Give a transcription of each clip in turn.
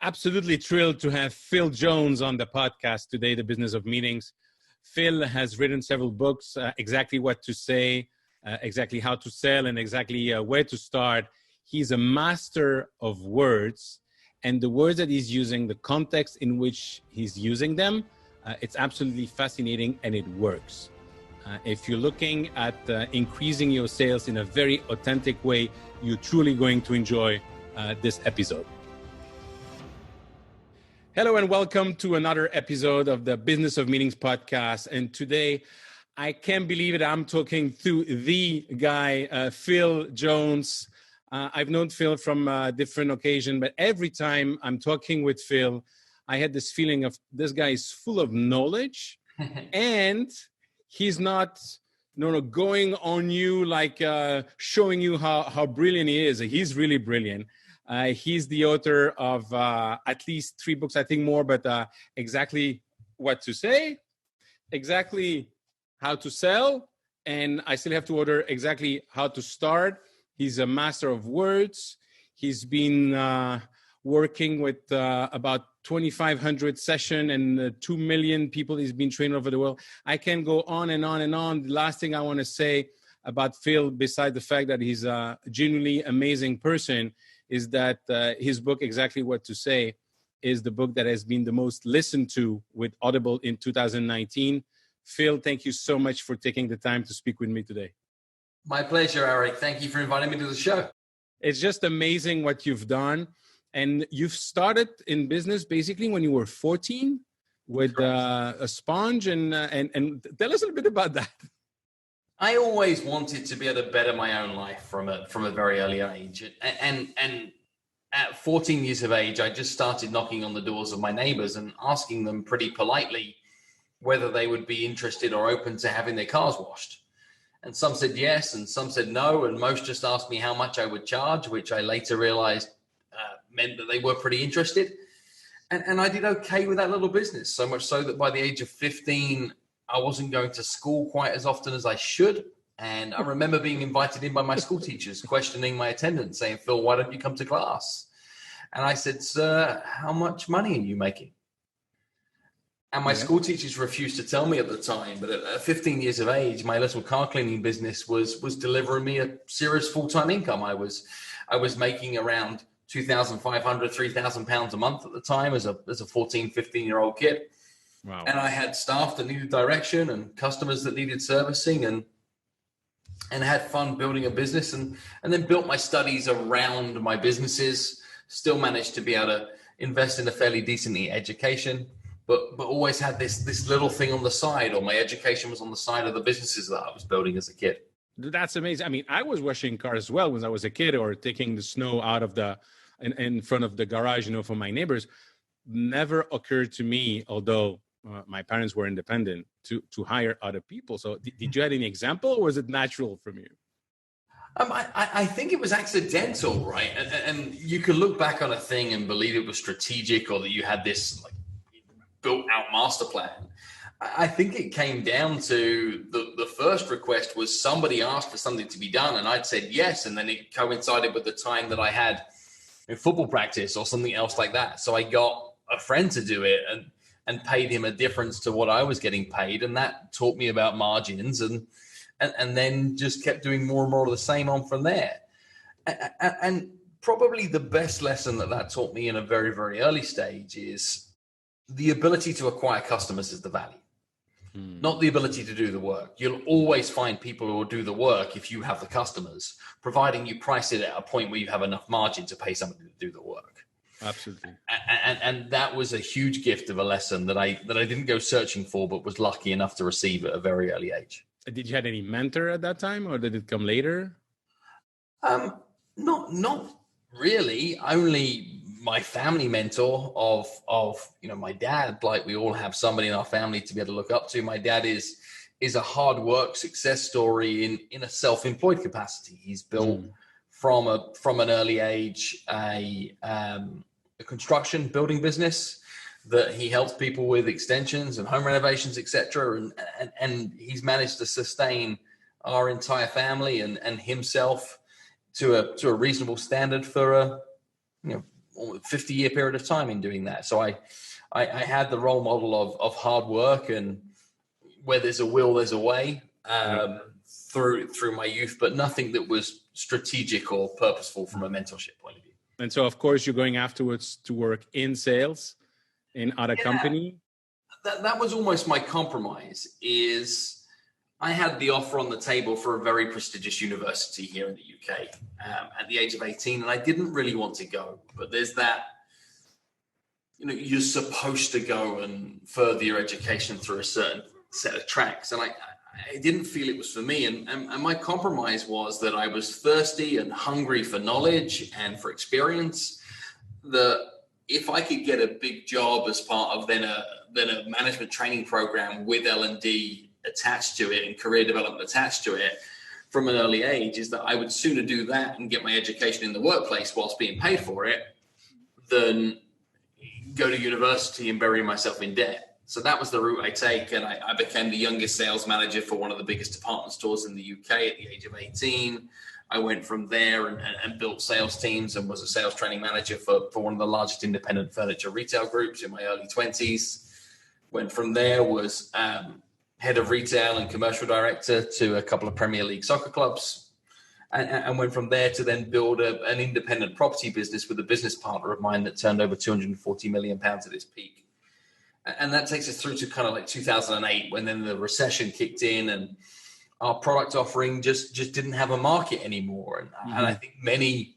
Absolutely thrilled to have Phil Jones on the podcast today, The Business of Meetings. Phil has written several books, exactly what to say, exactly how to sell, and exactly where to start. He's a master of words, and the words that he's using, the context in which he's using them, it's absolutely fascinating, and it works. If you're looking at increasing your sales in a very authentic way, you're truly going to enjoy this episode. Hello and welcome to another episode of the Business of Meetings podcast. And today, I can't believe it, I'm talking to the guy, Phil Jones. I've known Phil from a different occasion, but every time I'm talking with Phil, I had this feeling of this guy is full of knowledge and he's not going on you like showing you how brilliant he is. He's really brilliant. He's the author of at least 3 books, I think more, but exactly what to say, exactly how to sell, and I still have to order exactly how to start. He's a master of words. He's been working with about 2,500 sessions and 2 million people he's been trained over the world. I can go on and on and on. The last thing I want to say about Phil, besides the fact that he's a genuinely amazing person, is that his book, Exactly What to Say, is the book that has been the most listened to with Audible in 2019. Phil, thank you so much for taking the time to speak with me today. My pleasure, Eric. Thank you for inviting me to the show. It's just amazing what you've done. And you've started in business basically when you were 14 with a sponge. And tell us a little bit about that. I always wanted to be able to better my own life from a very early age. And at 14 years of age, I just started knocking on the doors of my neighbors and asking them pretty politely whether they would be interested or open to having their cars washed. And some said yes, and some said no. And most just asked me how much I would charge, which I later realized meant that they were pretty interested. And I did okay with that little business, so much so that by the age of 15, I wasn't going to school quite as often as I should. And I remember being invited in by my school teachers, questioning my attendance, saying, "Phil, why don't you come to class?" And I said, "Sir, how much money are you making?" And my school teachers refused to tell me at the time. But at 15 years of age, my little car cleaning business was delivering me a serious full-time income. I was making around 2,500, 3,000 pounds a month at the time as a 14, 15-year-old kid. Wow. And I had staff that needed direction and customers that needed servicing and had fun building a business and then built my studies around my businesses, still managed to be able to invest in a fairly decent education, but always had this little thing on the side, or my education was on the side of the businesses that I was building as a kid. That's amazing. I mean, I was washing cars as well when I was a kid, or taking the snow out of in front of the garage, for my neighbors. Never occurred to me, although my parents were independent, to hire other people. So did you have any example, or was it natural from you? I think it was accidental, right? And you can look back on a thing and believe it was strategic, or that you had this built out master plan. I think it came down to the first request was somebody asked for something to be done, and I'd said yes, and then it coincided with the time that I had in football practice or something else like that. So I got a friend to do it and paid him a difference to what I was getting paid, and that taught me about margins, and then just kept doing more and more of the same on from there. And probably the best lesson that taught me in a very, very early stage is the ability to acquire customers is the value. Not the ability to do the work. You'll always find people who will do the work if you have the customers, providing you price it at a point where you have enough margin to pay somebody to do the work. Absolutely. And that was a huge gift of a lesson that I didn't go searching for, but was lucky enough to receive at a very early age. Did you have any mentor at that time, or did it come later? Not really. Only my family mentor of my dad. Like, we all have somebody in our family to be able to look up to. My dad is a hard work success story in a self-employed capacity. He's built from an early age a construction building business that he helps people with extensions and home renovations, etc. And he's managed to sustain our entire family and himself to a reasonable standard for 50-year period of time in doing that. So I had the role model of hard work, and where there's a will, there's a way, through my youth, but nothing that was strategic or purposeful from a mentorship point of view. And so, of course, you're going afterwards to work in sales in other company. That was almost my compromise. Is I had the offer on the table for a very prestigious university here in the UK at the age of 18, and I didn't really want to go. But there's that, you're supposed to go and further your education through a certain set of tracks, and I didn't feel it was for me. And my compromise was that I was thirsty and hungry for knowledge and for experience. That if I could get a big job as part of then a management training program with L&D attached to it and career development attached to it from an early age, is that I would sooner do that and get my education in the workplace whilst being paid for it than go to university and bury myself in debt. So that was the route I take, and I became the youngest sales manager for one of the biggest department stores in the UK at the age of 18. I went from there and built sales teams and was a sales training manager for one of the largest independent furniture retail groups in my early 20s. Went from there, was head of retail and commercial director to a couple of Premier League soccer clubs, and went from there to then build an independent property business with a business partner of mine that turned over £240 million at its peak. And that takes us through to kind of like 2008, when then the recession kicked in and our product offering just didn't have a market anymore. And I think many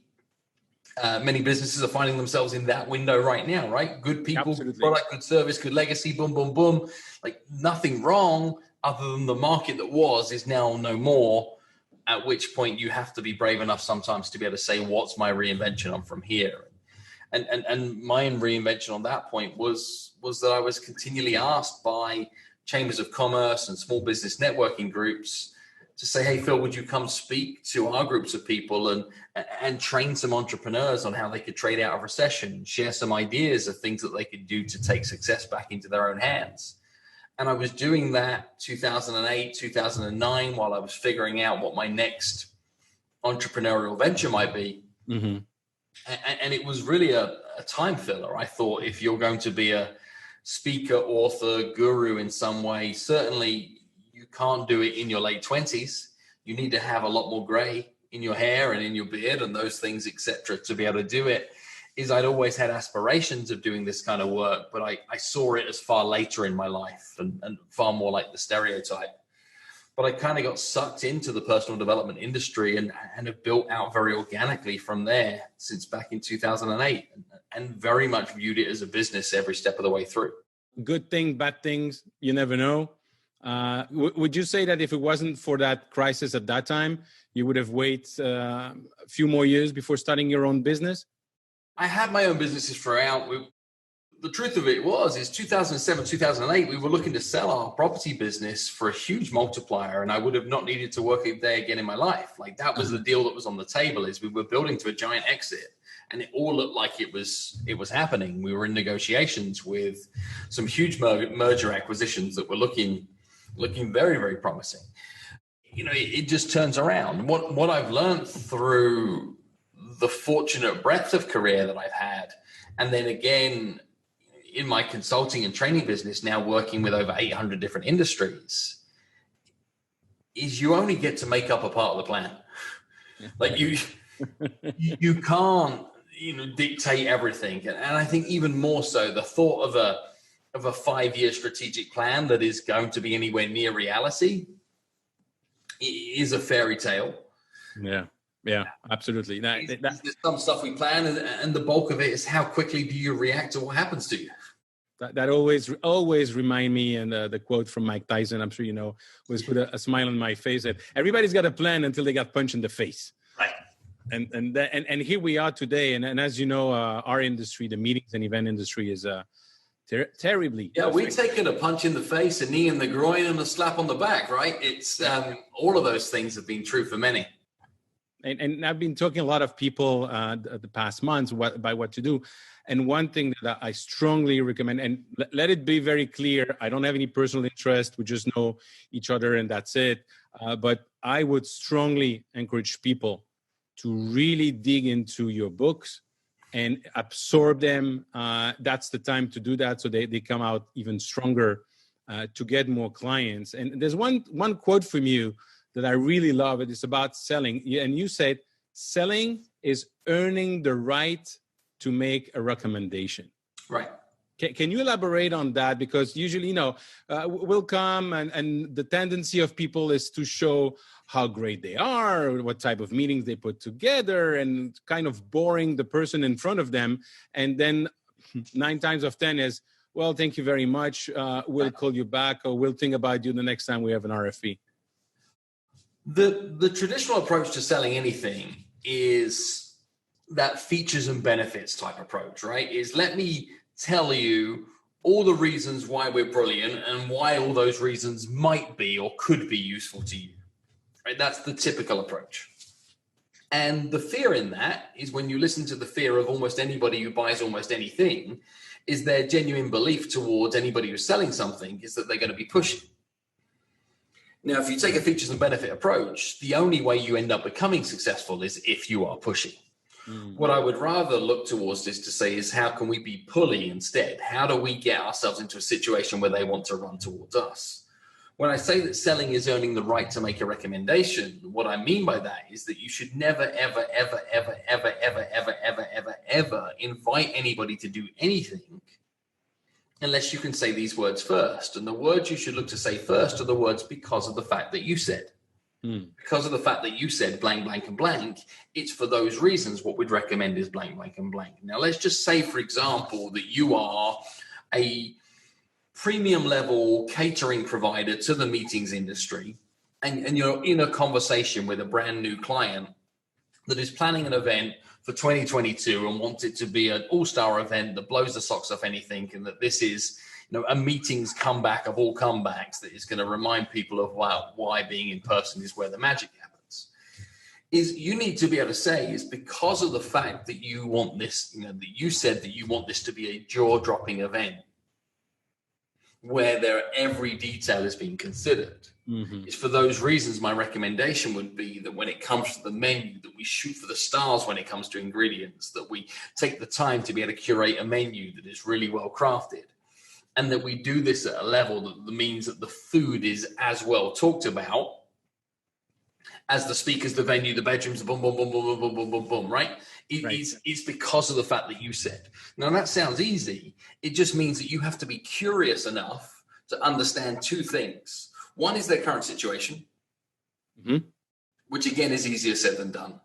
businesses are finding themselves in that window right now, right? Good people, Absolutely. Good product, good service, good legacy, boom, boom, boom. Like nothing wrong, other than the market that was is now no more, at which point you have to be brave enough sometimes to be able to say, what's my reinvention on from here? And my reinvention on that point was that I was continually asked by chambers of commerce and small business networking groups to say, hey, Phil, would you come speak to our groups of people and train some entrepreneurs on how they could trade out of recession, share some ideas of things that they could do to take success back into their own hands. And I was doing that 2008, 2009, while I was figuring out what my next entrepreneurial venture might be. Mm-hmm. And it was really a time filler. I thought, if you're going to be a speaker, author, guru in some way, certainly you can't do it in your late 20s. You need to have a lot more gray in your hair and in your beard and those things, etc., to be able to do it. I'd always had aspirations of doing this kind of work, but I saw it as far later in my life and far more like the stereotype. But I kind of got sucked into the personal development industry and have built out very organically from there since back in 2008, and very much viewed it as a business every step of the way through. Good thing, bad things, you never know. Would you say that if it wasn't for that crisis at that time, you would have waited a few more years before starting your own business? I had my own businesses throughout. The truth of it is 2007, 2008, we were looking to sell our property business for a huge multiplier, and I would have not needed to work a day again in my life. Like that was the deal that was on the table, is we were building to a giant exit, and it all looked like it was happening. We were in negotiations with some huge merger acquisitions that were looking very, very promising. It just turns around. What I've learned through the fortunate breadth of career that I've had, and then again, in my consulting and training business, now working with over 800 different industries, is you only get to make up a part of the plan. Like you can't, dictate everything. And I think even more so, the thought of a 5-year strategic plan that is going to be anywhere near reality is a fairy tale. Yeah, absolutely. There's some stuff we plan, and the bulk of it is how quickly do you react to what happens to you. That always remind me, and the quote from Mike Tyson, I'm sure you know, was put a smile on my face, that everybody's got a plan until they got punched in the face. Right. And here we are today, and as you know, our industry, the meetings and event industry, is terribly. Yeah, we've taken a punch in the face, a knee in the groin, and a slap on the back, right? It's all of those things have been true for many. And I've been talking to a lot of people the past months about what to do. And one thing that I strongly recommend, and let it be very clear, I don't have any personal interest. We just know each other and that's it. But I would strongly encourage people to really dig into your books and absorb them, that's the time to do that. So they come out even stronger to get more clients. And there's one quote from you that I really love. It is about selling. And you said, selling is earning the right to make a recommendation. Right. Can you elaborate on that? Because usually, we'll come and the tendency of people is to show how great they are, what type of meetings they put together, and kind of boring the person in front of them. And then 9 times of 10 is, well, thank you very much. We'll call you back, or we'll think about you the next time we have an RFP. The traditional approach to selling anything is that features and benefits type approach, right? Is let me tell you all the reasons why we're brilliant and why all those reasons might be or could be useful to you, right? That's the typical approach. And the fear in that is when you listen to the fear of almost anybody who buys almost anything, is their genuine belief towards anybody who's selling something is that they're going to be pushy. Now, if you take a features and benefit approach, the only way you end up becoming successful is if you are pushy. What I would rather look towards is to say is how can we be pulley instead? How do we get ourselves into a situation where they want to run towards us? When I say that selling is earning the right to make a recommendation, what I mean by that is that you should never, ever, ever, ever, ever, ever, ever, ever, ever, ever invite anybody to do anything unless you can say these words first. And the words you should look to say first are the words because of the fact that you said. Because of the fact that you said blank, blank, and blank, it's for those reasons what we'd recommend is blank, blank, and blank. Now, let's just say, for example, that you are a premium level catering provider to the meetings industry, and you're in a conversation with a brand new client that is planning an event for 2022 and wants it to be an all-star event that blows the socks off anything, and that this is a meetings comeback of all comebacks that is going to remind people of why being in person is where the magic happens. Is you need to be able to say is because of the fact that you want this, that you said that you want this to be a jaw-dropping event where every detail is being considered. It's for those reasons my recommendation would be that when it comes to the menu, that we shoot for the stars when it comes to ingredients, that we take the time to be able to curate a menu that is really well crafted. And that we do this at a level that means that the food is as well talked about as the speakers, the venue, the bedrooms, the boom, boom, boom, boom, boom, boom, boom, boom, boom, right? It's because of the fact that you said. Now, that sounds easy. It just means that you have to be curious enough to understand 2 things. One is their current situation, which again is easier said than done.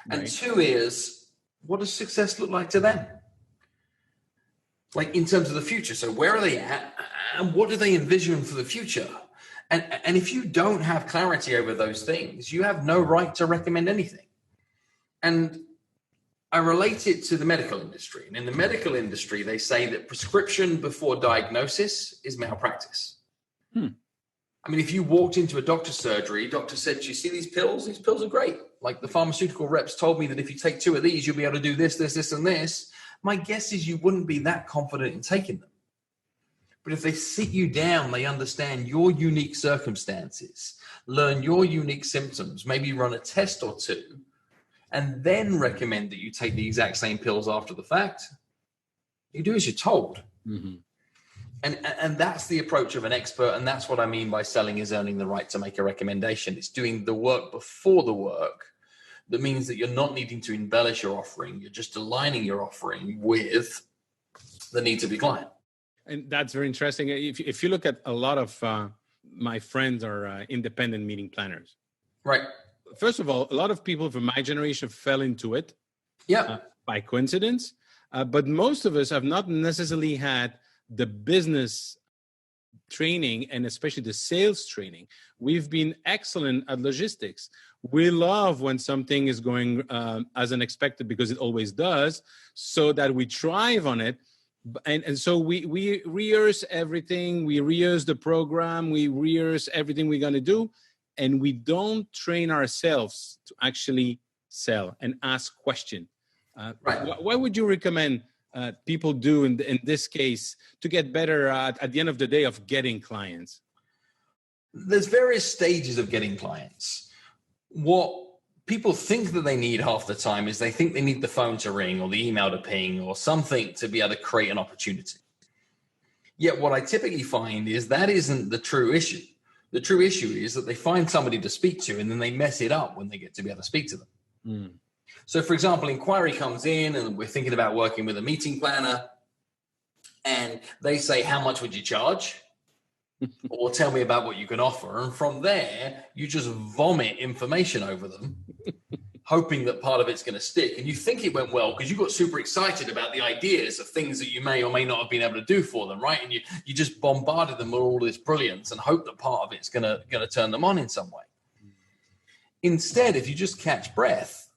And 2 is, what does success look like to them? Like in terms of the future. So where are they at and what do they envision for the future? And if you don't have clarity over those things, you have no right to recommend anything. And I relate it to the medical industry. And in the medical industry, they say that prescription before diagnosis is malpractice. I mean, if you walked into a doctor's surgery, doctor said, "You see these pills? These pills are great. Like the pharmaceutical reps told me that if you take 2 of these, you'll be able to do this, this, this, and this." My guess is you wouldn't be that confident in taking them. But if they sit you down, they understand your unique circumstances, learn your unique symptoms, maybe run a test or 2, and then recommend that you take the exact same pills after the fact, you do as you're told. And that's the approach of an expert. And that's what I mean by selling is earning the right to make a recommendation. It's doing the work before the work. That means that you're not needing to embellish your offering. You're just aligning your offering with the needs of your client. And that's very interesting. If you look at a lot of my friends are independent meeting planners. Right. First of all, a lot of people from my generation fell into it by coincidence. But most of us have not necessarily had the business training and especially the sales training. We've been excellent at logistics. We love when something is going as unexpected because it always does, so that we thrive on it. And so we rehearse everything. We rehearse the program. We rehearse everything we're going to do. And we don't train ourselves to actually sell and ask questions. What would you recommend people do in this case to get better at the end of the day of getting clients? There's various stages of getting clients. What people think that they need half the time is they think they need the phone to ring or the email to ping or something to be able to create an opportunity. Yet what I typically find is that isn't the true issue. The true issue is that they find somebody to speak to and then they mess it up when they get to be able to speak to them. Mm. So, for example, inquiry comes in and we're thinking about working with a meeting planner and they say, how much would you charge? Or tell me about what you can offer. And from there, you just vomit information over them, hoping that part of it's going to stick. And you think it went well because you got super excited about the ideas of things that you may or may not have been able to do for them, right? And you just bombarded them with all this brilliance and hope that part of it's going to turn them on in some way. Instead, if you just catch breath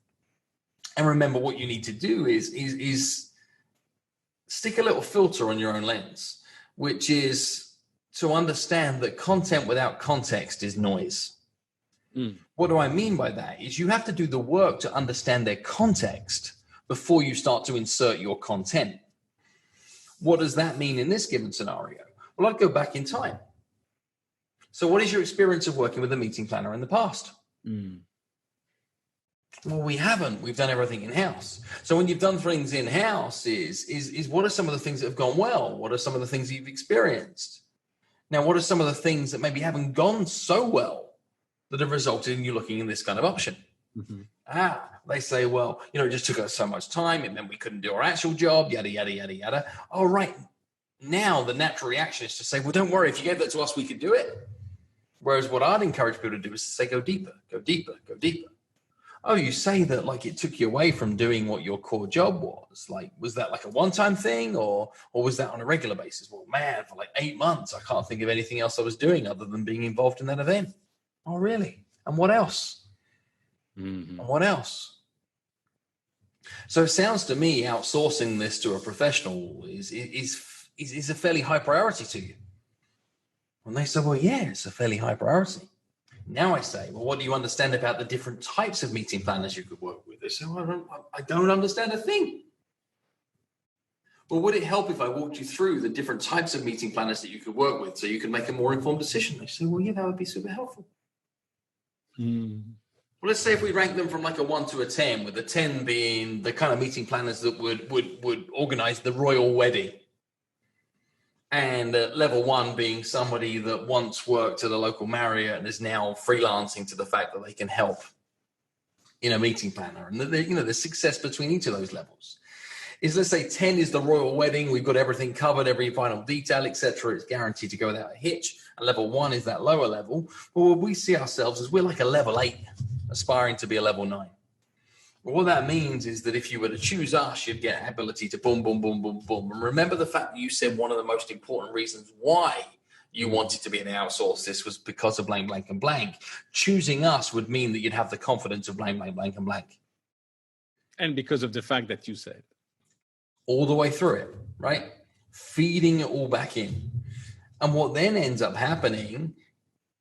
and remember what you need to do is stick a little filter on your own lens, which is to understand that content without context is noise. What do I mean by that? Is you have to do the work to understand their context before you start to insert your content. What does that mean in this given scenario? Well, I'd go back in time. So what is your experience of working with a meeting planner in the past? Well, we haven't. We've done everything in-house. So when you've done things in-house is what are some of the things that have gone well? What are some of the things that you've experienced? Now, what are some of the things that maybe haven't gone so well that have resulted in you looking in this kind of option? They say, well, it just took us so much time. It meant we couldn't do our actual job, yada, yada, yada, yada. All right. Now, the natural reaction is to say, well, don't worry. If you gave that to us, we could do it. Whereas what I'd encourage people to do is to say, go deeper, go deeper, go deeper. Oh, you say that like it took you away from doing what your core job was. Like, was that like a one-time thing or was that on a regular basis? Well, man, for like 8 months, I can't think of anything else I was doing other than being involved in that event. Oh, really? And what else? And what else? So it sounds to me outsourcing this to a professional is a fairly high priority to you. And they say, well, yeah, it's a fairly high priority. Now I say, well, what do you understand about the different types of meeting planners you could work with? They say, well, I don't understand a thing. Well, would it help if I walked you through the different types of meeting planners that you could work with so you could make a more informed decision? They say, well, yeah, that would be super helpful. Well, let's say if we rank them from like a 1 to a 10, with a 10 being the kind of meeting planners that would organize the royal wedding. And level 1 being somebody that once worked at a local Marriott and is now freelancing to the fact that they can help in a meeting planner. And the success between each of those levels is, let's say 10 is the royal wedding. We've got everything covered, every final detail, etc. It's guaranteed to go without a hitch. And level 1 is that lower level. Well, we see ourselves as we're like a level 8, aspiring to be a level 9. Well, what that means is that if you were to choose us, you'd get ability to boom, boom, boom, boom, boom. And remember the fact that you said one of the most important reasons why you wanted to be an outsource this was because of blank, blank, and blank. Choosing us would mean that you'd have the confidence of blank, blank, blank, and blank. And because of the fact that you said. All the way through it, right? Feeding it all back in. And what then ends up happening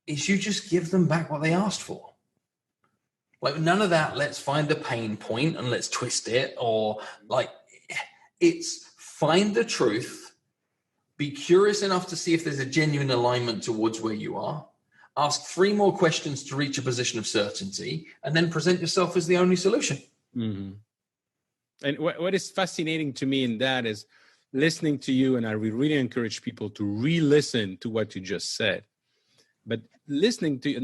is you just give them back what they asked for. Like none of that, let's find a pain point and let's twist it, or like it's find the truth, be curious enough to see if there's a genuine alignment towards where you are, ask 3 more questions to reach a position of certainty, and then present yourself as the only solution. And what is fascinating to me in that is listening to you, and I really encourage people to re-listen to what you just said. But listening to you,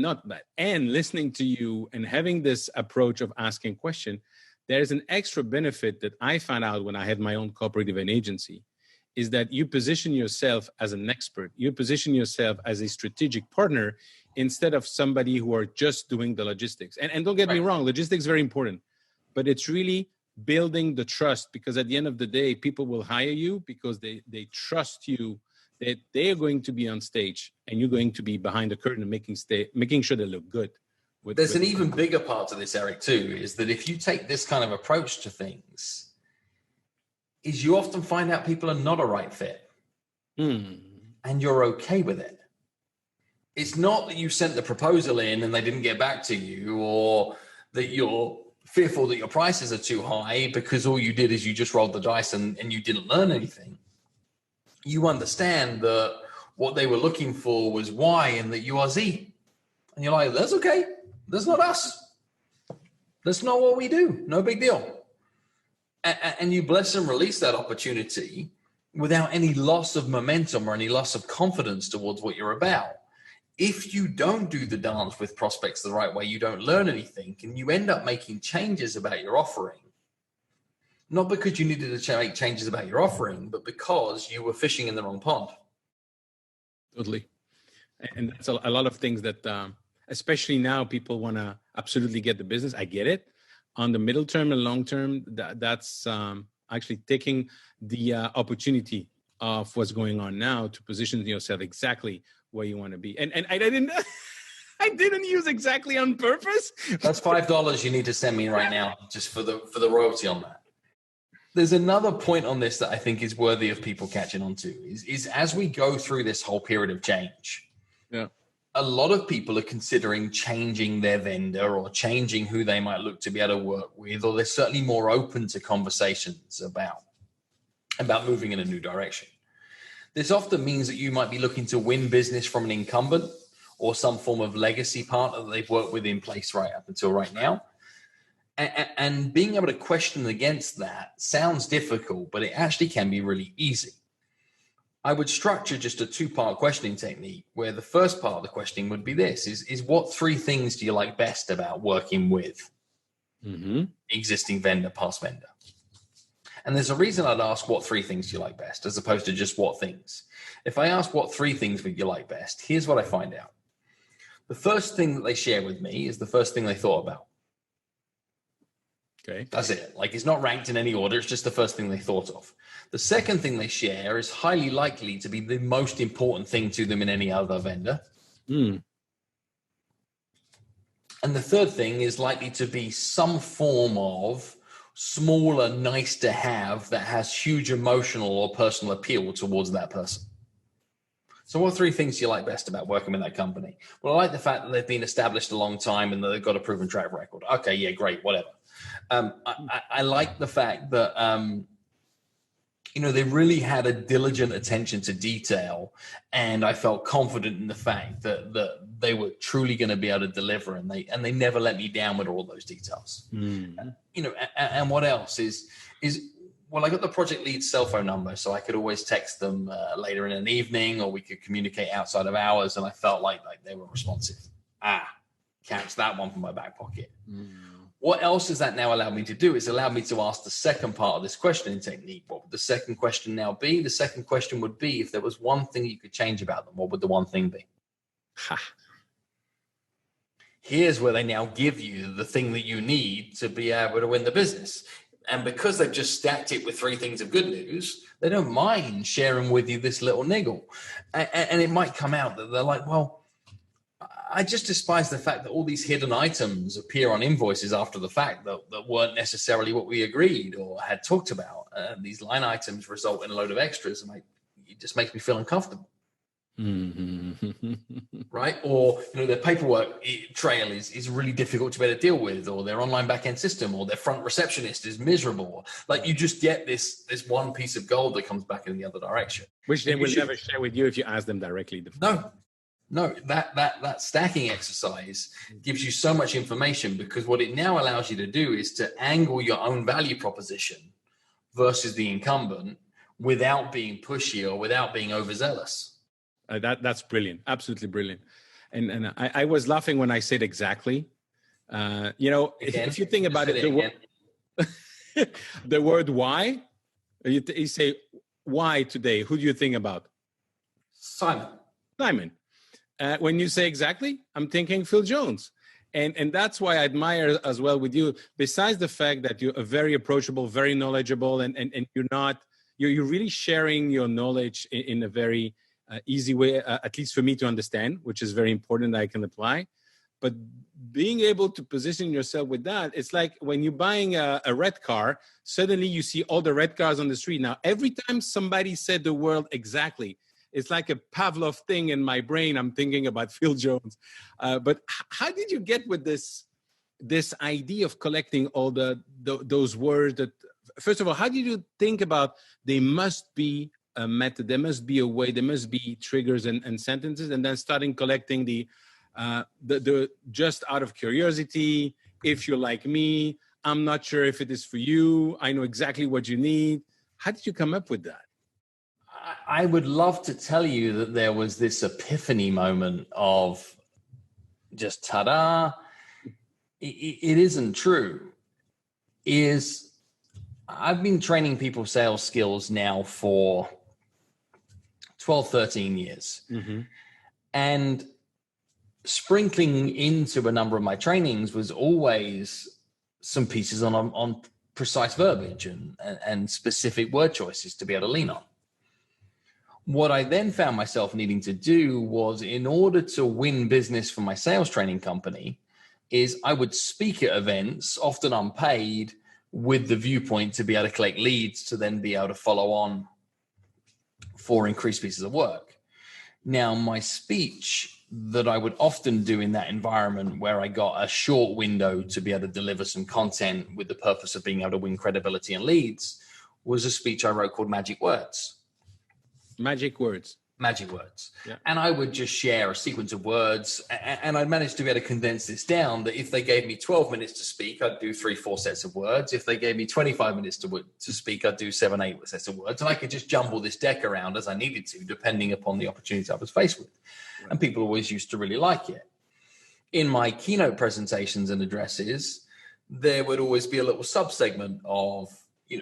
listening to you and having this approach of asking question, there's an extra benefit that I found out when I had my own cooperative and agency, is that you position yourself as an expert. You position yourself as a strategic partner instead of somebody who are just doing the logistics. And don't get me wrong, logistics is very important, but it's really building the trust, because at the end of the day, people will hire you because they trust you that they are going to be on stage and you're going to be behind the curtain and making sure they look good. There's an even bigger part to this, Eric, too, is that if you take this kind of approach to things, is you often find out people are not a right fit. And you're okay with it. It's not that you sent the proposal in and they didn't get back to you, or that you're fearful that your prices are too high because all you did is you just rolled the dice and you didn't learn anything. You understand that what they were looking for was Y and that you are Z. And you're like, that's okay. That's not us. That's not what we do. No big deal. And you bless and release that opportunity without any loss of momentum or any loss of confidence towards what you're about. If you don't do the dance with prospects the right way, you don't learn anything, and you end up making changes about your offering. Not because you needed to make changes about your offering, but because you were fishing in the wrong pond. Totally. And that's a lot of things that, especially now, people want to absolutely get the business. I get it. On the middle term and long term, that's actually taking the opportunity of what's going on now to position yourself exactly where you want to be. And I didn't I didn't use exactly on purpose. That's $5 you need to send me right now, just for the royalty on that. There's another point on this that I think is worthy of people catching on to is as we go through this whole period of change. Yeah. A lot of people are considering changing their vendor or changing who they might look to be able to work with, or they're certainly more open to conversations about moving in a new direction. This often means that you might be looking to win business from an incumbent or some form of legacy partner that they've worked with in place right up until right now. And being able to question against that sounds difficult, but it actually can be really easy. I would structure just a two-part questioning technique where the first part of the questioning would be this, is what three things do you like best about working with existing vendor, past vendor? And there's a reason I'd ask what three things do you like best as opposed to just what things. If I ask what three things would you like best, here's what I find out. The first thing that they share with me is the first thing they thought about. Okay. That's it. Like, it's not ranked in any order. It's just the first thing they thought of. The second thing they share is highly likely to be the most important thing to them in any other vendor. And the third thing is likely to be some form of smaller, nice to have that has huge emotional or personal appeal towards that person. So what three things do you like best about working with that company? Well, I like the fact that they've been established a long time and that they've got a proven track record. Okay, yeah, great, whatever. I like the fact that, they really had a diligent attention to detail, and I felt confident in the fact that they were truly going to be able to deliver, and they never let me down with all those details. And what else is well, I got the project lead's cell phone number, so I could always text them later in an evening, or we could communicate outside of hours, and I felt like they were responsive. Counts that one from my back pocket. What else has that now allowed me to do? It's allowed me to ask the second part of this questioning technique. What would the second question now be? The second question would be, if there was one thing you could change about them, what would the one thing be? Here's where they now give you the thing that you need to be able to win the business. And because they've just stacked it with three things of good news, they don't mind sharing with you this little niggle. And it might come out that they're like, well, I just despise the fact that all these hidden items appear on invoices after the fact that weren't necessarily what we agreed or had talked about. These line items result in a load of extras, and it just makes me feel uncomfortable. Right? Or, their paperwork trail is really difficult to be able to deal with, or their online back-end system, or their front receptionist is miserable. Like, you just get this one piece of gold that comes back in the other direction. Which they will never share with you if you ask them directly. No, that stacking exercise gives you so much information, because what it now allows you to do is to angle your own value proposition versus the incumbent without being pushy or without being overzealous. That's brilliant. Absolutely brilliant. And I was laughing when I said exactly. If you think about it, the word why, you say why today, who do you think about? Simon. When you say exactly, I'm thinking Phil Jones. And that's why I admire as well with you, besides the fact that you're very approachable, very knowledgeable, and you're really sharing your knowledge in a very easy way, at least for me to understand, which is very important that I can apply. But being able to position yourself with that, it's like when you're buying a red car, suddenly you see all the red cars on the street. Now, every time somebody said the word exactly, it's like a Pavlov thing in my brain. I'm thinking about Phil Jones. But how did you get with this idea of collecting all those words? That, first of all, how did you think about there must be a method, there must be a way, there must be triggers and sentences, and then starting collecting the just out of curiosity, if you're like me, I'm not sure if it is for you. I know exactly what you need. How did you come up with that? I would love to tell you that there was this epiphany moment of just ta-da. It isn't true. I've been training people sales skills now for 12, 13 years. Mm-hmm. And sprinkling into a number of my trainings was always some pieces on precise verbiage and specific word choices to be able to lean on. What I then found myself needing to do was, in order to win business for my sales training company, is I would speak at events, often unpaid, with the viewpoint to be able to collect leads to then be able to follow on for increased pieces of work. Now, my speech that I would often do in that environment, where I got a short window to be able to deliver some content with the purpose of being able to win credibility and leads, was a speech I wrote called Magic Words. Magic words. Yeah. And I would just share a sequence of words, and I'd managed to be able to condense this down, that if they gave me 12 minutes to speak, I'd do 3-4 sets of words. If they gave me 25 minutes to speak, I'd do 7-8 sets of words. And I could just jumble this deck around as I needed to, depending upon the opportunity I was faced with. Right. And people always used to really like it. In my keynote presentations and addresses, there would always be a little sub-segment of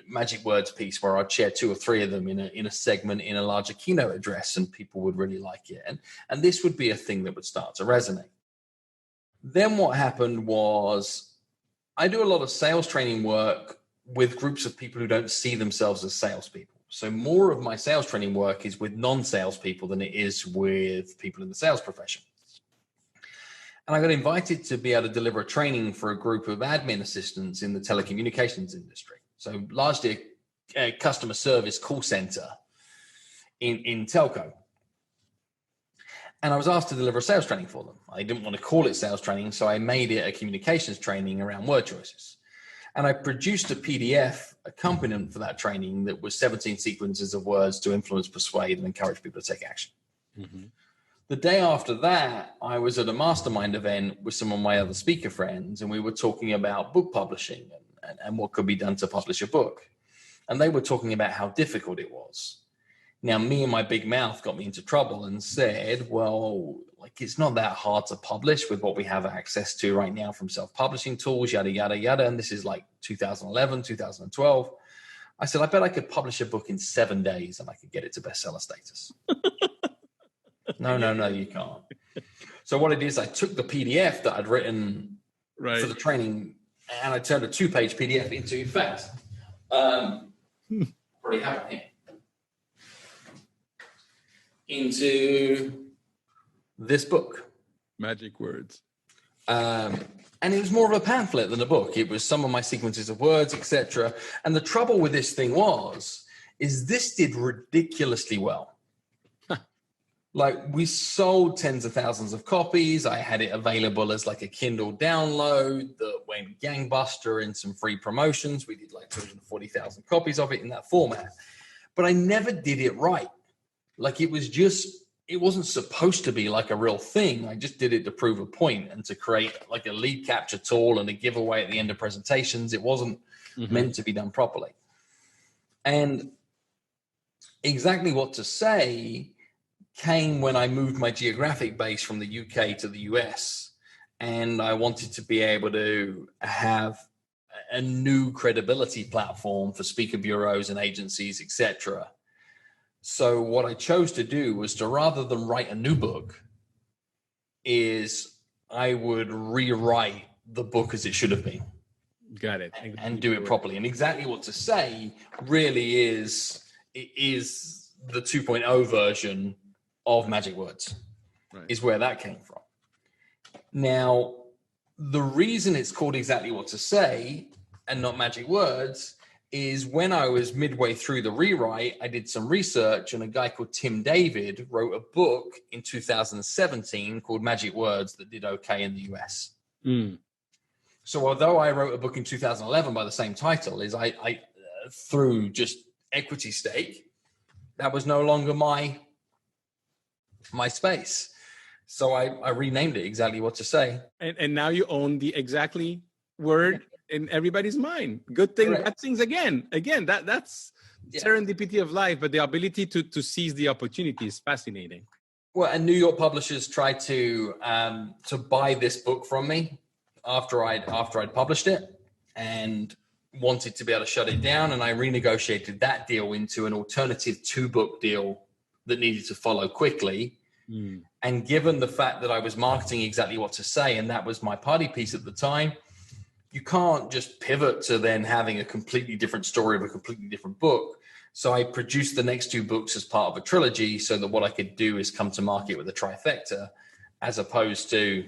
Magic Words piece where I'd share 2 or 3 of them in a segment in a larger keynote address, and people would really like it. And this would be a thing that would start to resonate. Then what happened was, I do a lot of sales training work with groups of people who don't see themselves as salespeople. So more of my sales training work is with non-salespeople than it is with people in the sales profession. And I got invited to be able to deliver a training for a group of admin assistants in the telecommunications industry. So largely a customer service call center in telco. And I was asked to deliver a sales training for them. I didn't want to call it sales training, so I made it a communications training around word choices. And I produced a PDF accompaniment for that training that was 17 sequences of words to influence, persuade, and encourage people to take action. Mm-hmm. The day after that, I was at a mastermind event with some of my other speaker friends, and we were talking about book publishing and what could be done to publish a book. And they were talking about how difficult it was. Now, me and my big mouth got me into trouble and said, well, it's not that hard to publish with what we have access to right now from self-publishing tools, yada, yada, yada. And this is 2011, 2012. I said, I bet I could publish a book in 7 days and I could get it to bestseller status. No, you can't. So what it is, I took the PDF that I'd written for the training, and I turned a 2-page PDF into, in fact, already have it here, into this book. Magic Words. And it was more of a pamphlet than a book. It was some of my sequences of words, etc. And the trouble with this thing is this did ridiculously well. We sold tens of thousands of copies. I had it available as a Kindle download that went gangbuster in some free promotions. We did 240,000 copies of it in that format. But I never did it right. It wasn't supposed to be a real thing. I just did it to prove a point and to create a lead capture tool and a giveaway at the end of presentations. It wasn't meant to be done properly. And exactly what to say came when I moved my geographic base from the UK to the US, and I wanted to be able to have a new credibility platform for speaker bureaus and agencies, etc. So what I chose to do was to, rather than write a new book, is I would rewrite the book as it should have been. Got it. And do it properly. And exactly what to say really is the 2.0 version of Magic Words, is where that came from. Now, the reason it's called Exactly What to Say and not Magic Words is when I was midway through the rewrite, I did some research, and a guy called Tim David wrote a book in 2017 called Magic Words that did okay in the US. So although I wrote a book in 2011 by the same title, I through just equity stake, that was no longer my space. So I renamed it Exactly What to Say. And now you own the Exactly word in everybody's mind. Good thing, Correct. bad things again. That's serendipity of life, but the ability to seize the opportunity is fascinating. Well, and New York publishers tried to buy this book from me after I'd published it, and wanted to be able to shut it down. And I renegotiated that deal into an alternative 2-book deal that needed to follow quickly. And given the fact that I was marketing exactly what to say, and that was my party piece at the time, you can't just pivot to then having a completely different story of a completely different book. So I produced the next 2 books as part of a trilogy, so that what I could do is come to market with a trifecta, as opposed to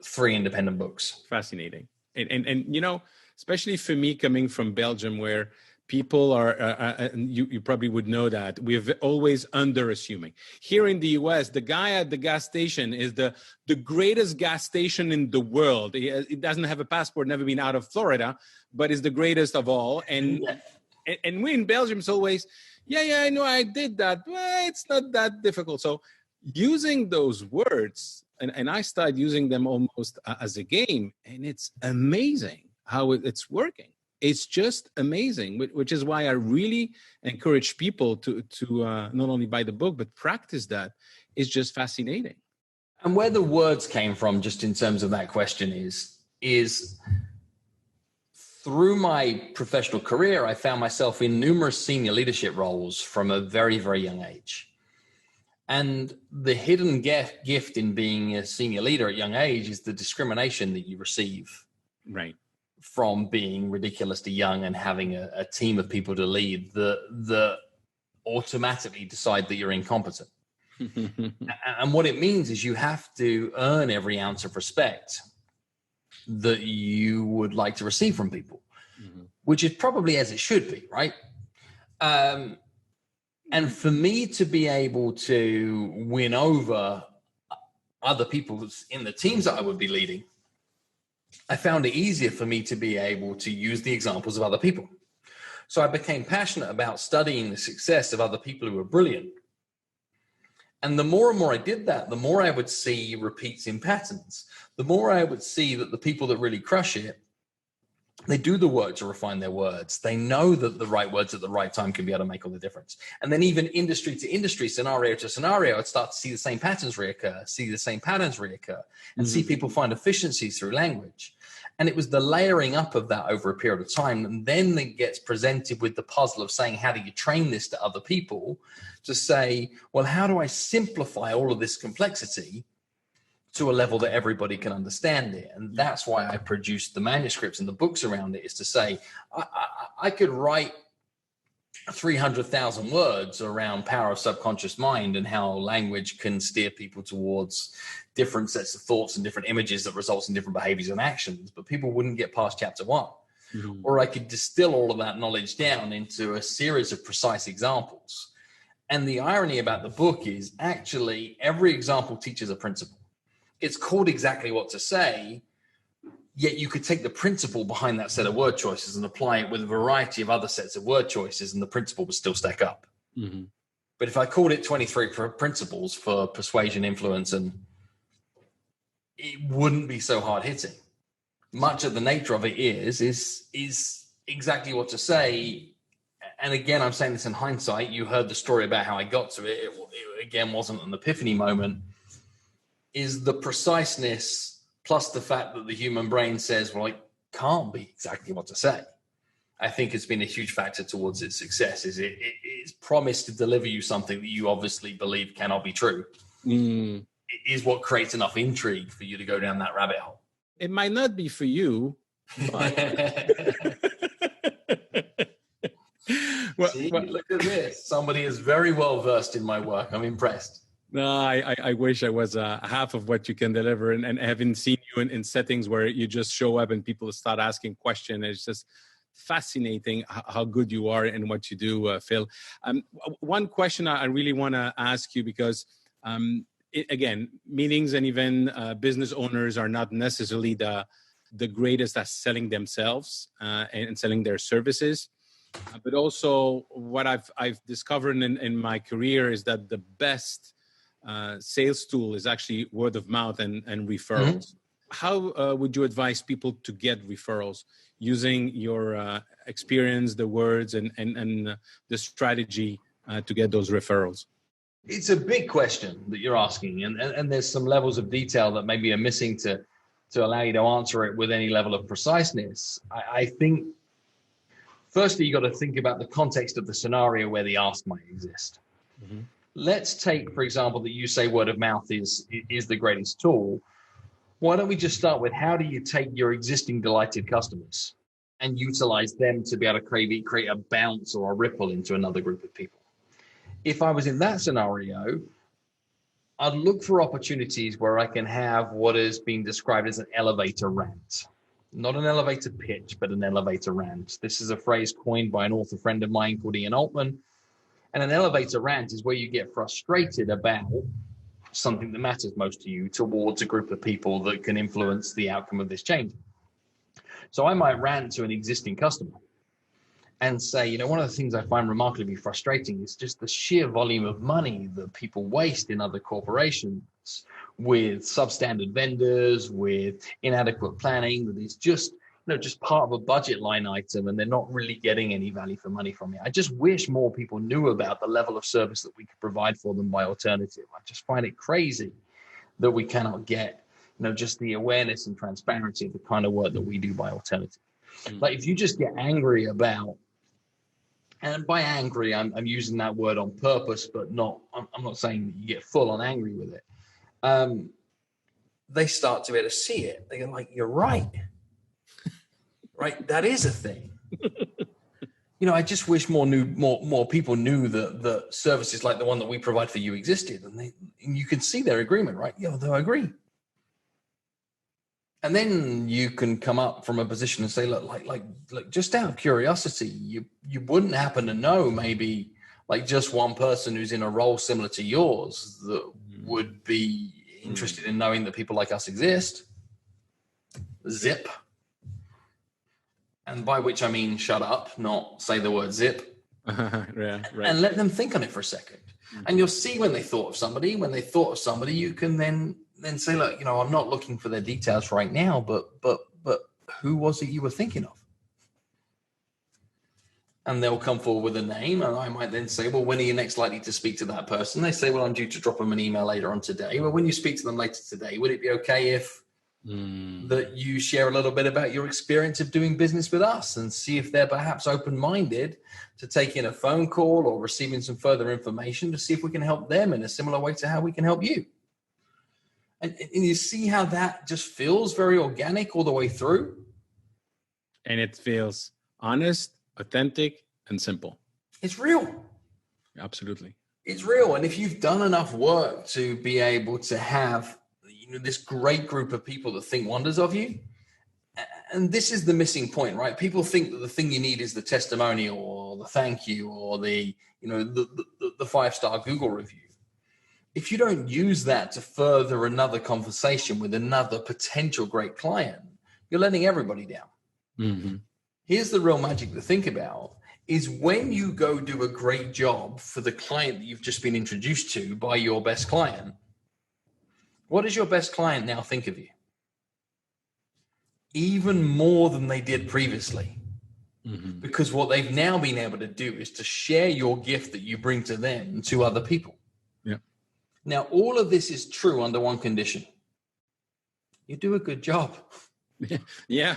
3 independent books. Fascinating. And you know, especially for me coming from Belgium, where people are, you probably would know that, we're always underassuming. Here in the US, the guy at the gas station is the greatest gas station in the world. He doesn't have a passport, never been out of Florida, but is the greatest of all. And we in Belgium, it's always, I know I did that. Well, it's not that difficult. So using those words, and I started using them almost as a game, and it's amazing how it's working. It's just amazing, which is why I really encourage people to not only buy the book, but practice that. It's just fascinating. And where the words came from, just in terms of that question, is through my professional career, I found myself in numerous senior leadership roles from a very, very young age. And the hidden gift in being a senior leader at a young age is the discrimination that you receive. Right. From being ridiculously young and having a team of people to lead that automatically decide that you're incompetent. And what it means is you have to earn every ounce of respect that you would like to receive from people, which is probably as it should be, right? And for me to be able to win over other people in the teams that I would be leading, I found it easier for me to be able to use the examples of other people. So I became passionate about studying the success of other people who were brilliant. And the more and more I did that, the more I would see repeats in patterns. The more I would see that the people that really crush it, they do the work to refine their words. They know that the right words at the right time can be able to make all the difference. And then even industry to industry, scenario to scenario, I'd start to see the same patterns reoccur, and see people find efficiencies through language. And it was the layering up of that over a period of time. And then it gets presented with the puzzle of saying, how do you train this to other people to say, well, how do I simplify all of this complexity to a level that everybody can understand it? And that's why I produced the manuscripts and the books around it, is to say, I could write 300,000 words around power of subconscious mind and how language can steer people towards different sets of thoughts and different images that results in different behaviors and actions, but people wouldn't get past chapter 1. Or I could distill all of that knowledge down into a series of precise examples. And the irony about the book is actually every example teaches a principle. It's called exactly what to say, yet you could take the principle behind that set of word choices and apply it with a variety of other sets of word choices, and the principle would still stack up. But if I called it 23 principles for persuasion, influence, and it wouldn't be so hard hitting. Much of the nature of it is exactly what to say. And again, I'm saying this in hindsight. You heard the story about how I got to it. It again wasn't an epiphany moment. Is the preciseness plus the fact that the human brain says, well, it can't be exactly what to say. I think it's been a huge factor towards its success. It's promised to deliver you something that you obviously believe cannot be true. It is what creates enough intrigue for you to go down that rabbit hole. It might not be for you, but... See, look at this. Somebody is very well versed in my work. I'm impressed. No, I wish I was half of what you can deliver, and having seen you in settings where you just show up and people start asking questions. It's just fascinating how good you are in what you do, Phil. One question I really want to ask you, because again, meetings and even business owners are not necessarily the greatest at selling themselves and selling their services. But also what I've discovered in my career is that the best sales tool is actually word of mouth and referrals. how would you advise people to get referrals using your experience, the words, and the strategy to get those referrals? It's a big question that you're asking, and there's some levels of detail that maybe are missing to allow you to answer it with any level of preciseness. I think, firstly, you got to think about the context of the scenario where the ask might exist. Mm-hmm. Let's take, for example, that you say word of mouth is the greatest tool. Why don't we just start with, how do you take your existing delighted customers and utilize them to be able to create a bounce or a ripple into another group of people? If I was in that scenario, I'd look for opportunities where I can have what is being described as an elevator rant. Not an elevator pitch, but an elevator rant. This is a phrase coined by an author friend of mine called Ian Altman. And an elevator rant is where you get frustrated about something that matters most to you towards a group of people that can influence the outcome of this change. So I might rant to an existing customer and say, one of the things I find remarkably frustrating is just the sheer volume of money that people waste in other corporations with substandard vendors, with inadequate planning, that is just part of a budget line item, and they're not really getting any value for money from it. I just wish more people knew about the level of service that we could provide for them by alternative. I just find it crazy that we cannot get, just the awareness and transparency of the kind of work that we do by alternative. Like, if you just get angry about, and by angry, I'm using that word on purpose, but I'm not saying that you get full on angry with it. They start to be able to see it. They go like, you're right. Right, that is a thing. I just wish more people knew that services like the one that we provide for you existed, and you can see their agreement, right? Yeah, they'll agree. And then you can come up from a position and say, look, like just out of curiosity, you wouldn't happen to know maybe like just one person who's in a role similar to yours that would be interested in knowing that people like us exist. Zip. And by which I mean shut up, not say the word zip. Yeah, right. And let them think on it for a second. And you'll see when they thought of somebody. When they thought of somebody, you can then say, look, I'm not looking for their details right now, but who was it you were thinking of? And they'll come forward with a name, and I might then say, well, when are you next likely to speak to that person? They say, well, I'm due to drop them an email later on today. Well, when you speak to them later today, would it be okay if that you share a little bit about your experience of doing business with us, and see if they're perhaps open-minded to taking a phone call or receiving some further information to see if we can help them in a similar way to how we can help you. And you see how that just feels very organic all the way through. And it feels honest, authentic, and simple. It's real. Absolutely. It's real. And if you've done enough work to be able to have this great group of people that think wonders of you. And this is the missing point, right? People think that the thing you need is the testimonial or the thank you or the 5-star Google review. If you don't use that to further another conversation with another potential great client, you're letting everybody down. Mm-hmm. Here's the real magic to think about is when you go do a great job for the client that you've just been introduced to by your best client. What does your best client now think of you? Even more than they did previously. Mm-hmm. Because what they've now been able to do is to share your gift that you bring to them to other people. Yeah. Now, all of this is true under one condition. You do a good job. Yeah.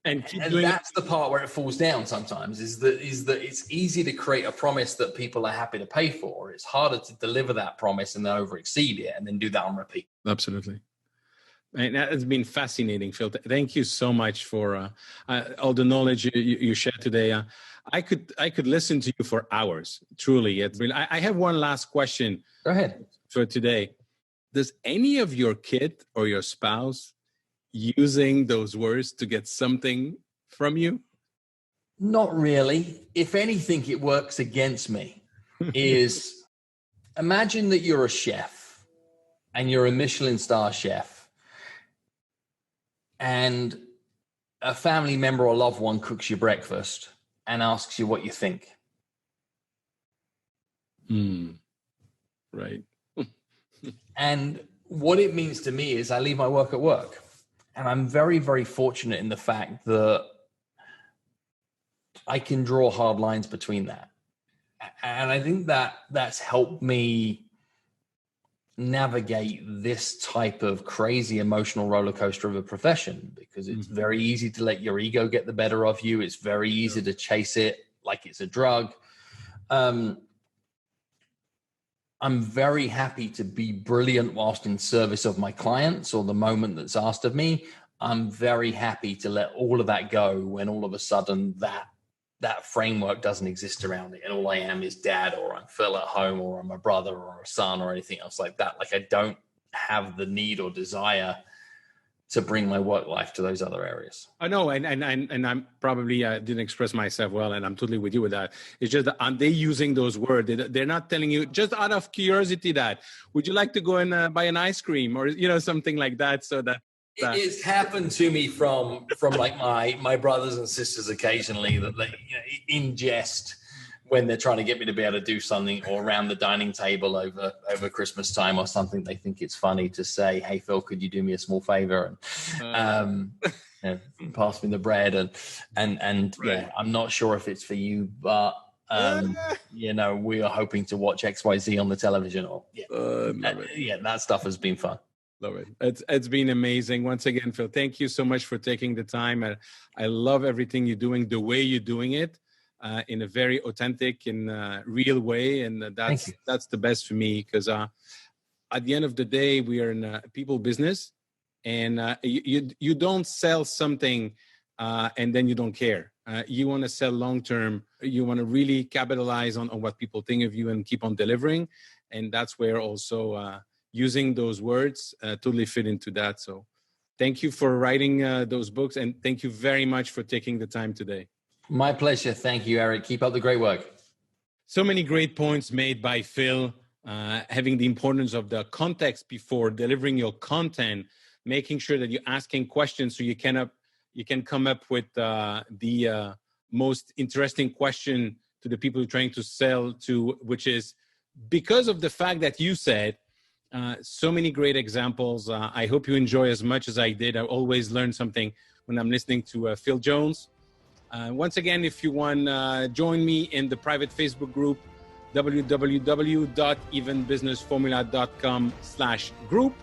And that's the part where it falls down sometimes is that it's easy to create a promise that people are happy to pay for. It's harder to deliver that promise and then over exceed it and then do that on repeat. Absolutely. And that has been fascinating, Phil. Thank you so much for all the knowledge you shared today. I could listen to you for hours. Truly. I have one last question. Go ahead. For today. Does any of your kid or your spouse using those words to get something from you? Not really. If anything, it works against me. Is imagine that you're a chef and you're a Michelin star chef and a family member or loved one cooks you breakfast and asks you what you think. Right. And what it means to me is I leave my work at work. And I'm very, very fortunate in the fact that I can draw hard lines between that. And I think that that's helped me navigate this type of crazy emotional roller coaster of a profession, because it's very easy to let your ego get the better of you. It's very easy to chase it like it's a drug. I'm very happy to be brilliant whilst in service of my clients or the moment that's asked of me. I'm very happy to let all of that go when all of a sudden that framework doesn't exist around it, and all I am is dad, or I'm Phil at home, or I'm a brother or a son or anything else like that. Like, I don't have the need or desire to bring my work life to those other areas. I know, and I'm probably didn't express myself well, and I'm totally with you with that. It's just that aren't they using those words? They're not telling you, just out of curiosity, that would you like to go and buy an ice cream, or something like that, so that. It's happened to me from like my brothers and sisters occasionally, that they in jest, when they're trying to get me to be able to do something, or around the dining table over Christmas time or something, they think it's funny to say, "Hey Phil, could you do me a small favor and pass me the bread?" And right. Yeah, I'm not sure if it's for you, but we are hoping to watch XYZ on the television, or that stuff has been fun. Love it. It's been amazing. Once again, Phil, thank you so much for taking the time. I love everything you're doing, the way you're doing it, in a very authentic and real way. And that's the best for me, because at the end of the day, we are in a people business, and you don't sell something and then you don't care. You want to sell long-term. You want to really capitalize on what people think of you and keep on delivering. And that's where also using those words totally fit into that. So thank you for writing those books, and thank you very much for taking the time today. My pleasure. Thank you, Eric. Keep up the great work. So many great points made by Phil, having the importance of the context before delivering your content, making sure that you're asking questions so you can come up with the most interesting question to the people you're trying to sell to, which is because of the fact that you said, so many great examples. I hope you enjoy as much as I did. I always learn something when I'm listening to Phil Jones. Once again, if you want to join me in the private Facebook group, www.evenbusinessformula.com/group,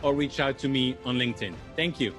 or reach out to me on LinkedIn. Thank you.